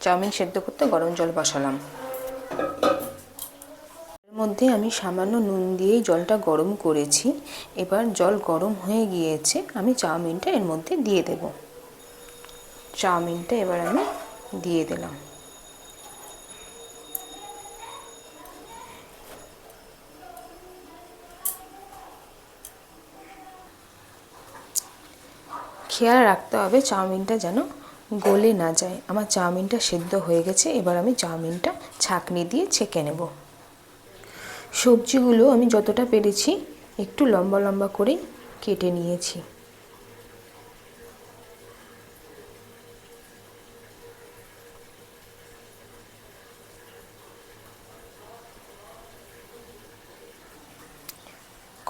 Chowmein সেদ্ধ করতে গরম জল বসালাম। এর মধ্যে আমি সামান্য নুন দিয়েই জলটা গরম করেছি। এবার জল গরম হয়ে গিয়েছে, আমি চাউমিনটা এর মধ্যে দিয়ে দেব। চাউমিনটা এবার আমি দিয়ে দিলাম। খেয়াল রাখতে হবে চাউমিনটা যেন গলে না যায়। আমার চাউমিনটা সেদ্ধ হয়ে গেছে, এবার আমি চাউমিনটা ছাঁকনি দিয়ে ছেঁকে নেব। সবজিগুলো আমি যতটা পেরেছি একটু লম্বা লম্বা করে কেটে নিয়েছি।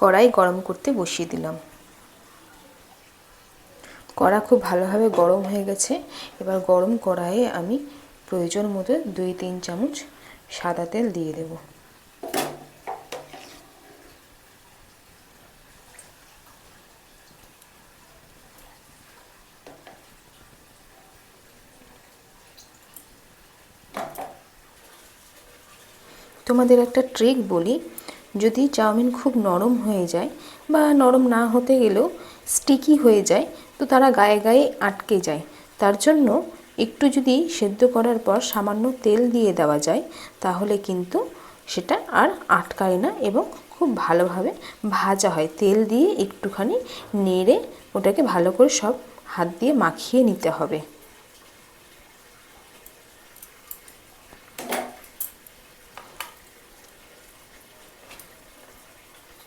কড়াই গরম করতে বসিয়ে দিলাম। কড়া খুব ভালোভাবে গরম হয়ে গেছে। এবার গরম কড়াইয়ে আমি প্রয়োজন মতো 2-3 চামচ সাদা তেল দিয়ে দেব। তোমাদের একটা ট্রিক বলি, যদি চাউমিন খুব নরম হয়ে যায় বা নরম না হতে গেলেও স্টিকি হয়ে যায়, তো তারা গায়ে গায়ে আটকে যায়। তার জন্য একটু যদি সেদ্ধ করার পর সামান্য তেল দিয়ে দেওয়া যায়, তাহলে কিন্তু সেটা আর আটকায় না এবং খুব ভালোভাবে ভাজা হয়। তেল দিয়ে একটুখানি নেড়ে ওটাকে ভালো করে সব হাত দিয়ে মাখিয়ে নিতে হবে।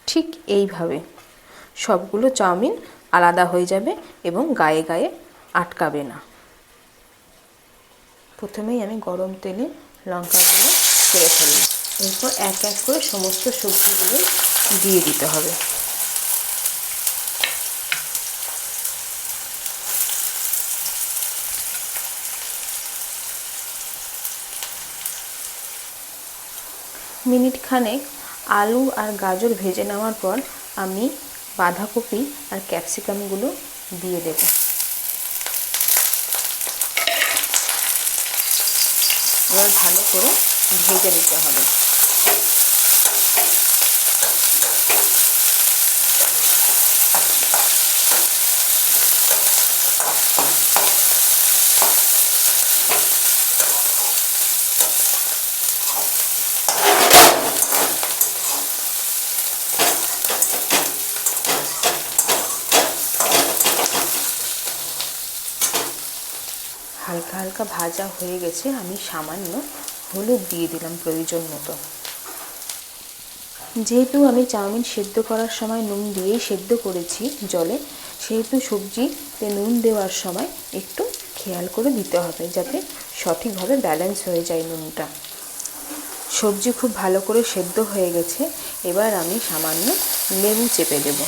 ঠিক এইভাবে সবগুলো চাউমিন আলাদা হয়ে যাবে এবং গায়ে গায়ে আটকাবে না। প্রথমেই আমি গরম তেলে লঙ্কাগুলো ছেড়ে ফেললাম। এরপর এক এক করে সমস্ত সবজিগুলো দিয়ে দিতে হবে। মিনিট খানেক আলু আর গাজর ভেজে নেওয়ার পর আমি বাঁধাকপি আর ক্যাপসিকামগুলো দিয়ে দেব। এবার ভালো করে ভেজে নিতে হবে। হালকা হালকা ভাজা হয়ে গেছে, আমি সামান্য হলুদ দিয়ে দিলাম প্রয়োজন মতো। যেহেতু আমি চাউমিন সেদ্ধ করার সময় নুন দিয়েই সেদ্ধ করেছি জলে, সেহেতু সবজিতে নুন দেওয়ার সময় একটু খেয়াল করে দিতে হবে, যাতে সঠিকভাবে ব্যালেন্স হয়ে যায় নুনটা। সবজি খুব ভালো করে সেদ্ধ হয়ে গেছে, এবার আমি সামান্য লেবু চেপে দেব।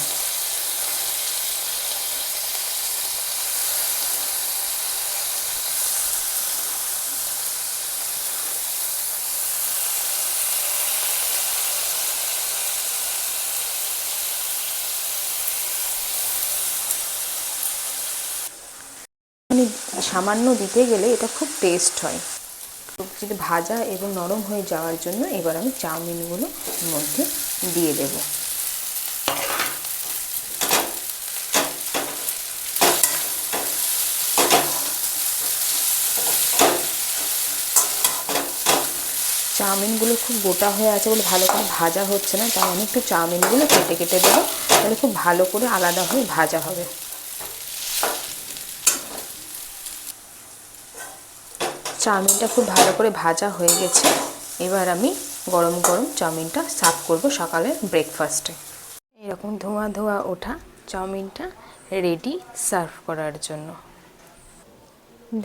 সামান্য দিতে গেলে এটা খুব টেস্ট হয়। সবজিটা ভাজা এবং নরম হয়ে যাওয়ার জন্য এবার আমি চাউমিনগুলো মধ্যে দিয়ে দেব। চাউমিনগুলো খুব গোটা হয়ে আছে বলে ভালো করে ভাজা হচ্ছে না, তাই আমি একটু চাউমিনগুলো কেটে কেটে দেবো, তাহলে খুব ভালো করে আলাদা হয়ে ভাজা হবে। চাউমিনটা খুব ভালো করে ভাজা হয়ে গেছে, এবার আমি গরম গরম চাউমিনটা সার্ভ করব সকালের ব্রেকফাস্টে। এরকম ধোঁয়া ধোঁয়া ওঠা চাউমিনটা রেডি সার্ভ করার জন্য।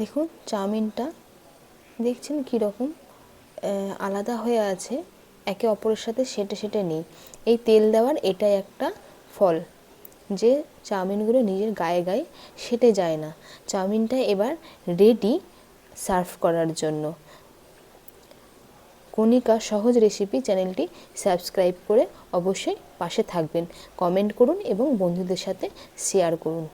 দেখুন চাউমিনটা দেখছেন কীরকম আলাদা হয়ে আছে, একে অপরের সাথে সেটে সেটে নেই। এই তেল দেওয়ার এটাই একটা ফল, যে চাউমিনগুলো নিজের গায়ে গায়ে সেটে যায় না। চাউমিনটা এবার রেডি সার্ভ করার জন্য। কণিকা সহজ রেসিপি চ্যানেলটি সাবস্ক্রাইব করে অবশ্যই পাশে থাকবেন, কমেন্ট করুন এবং বন্ধুদের সাথে শেয়ার করুন।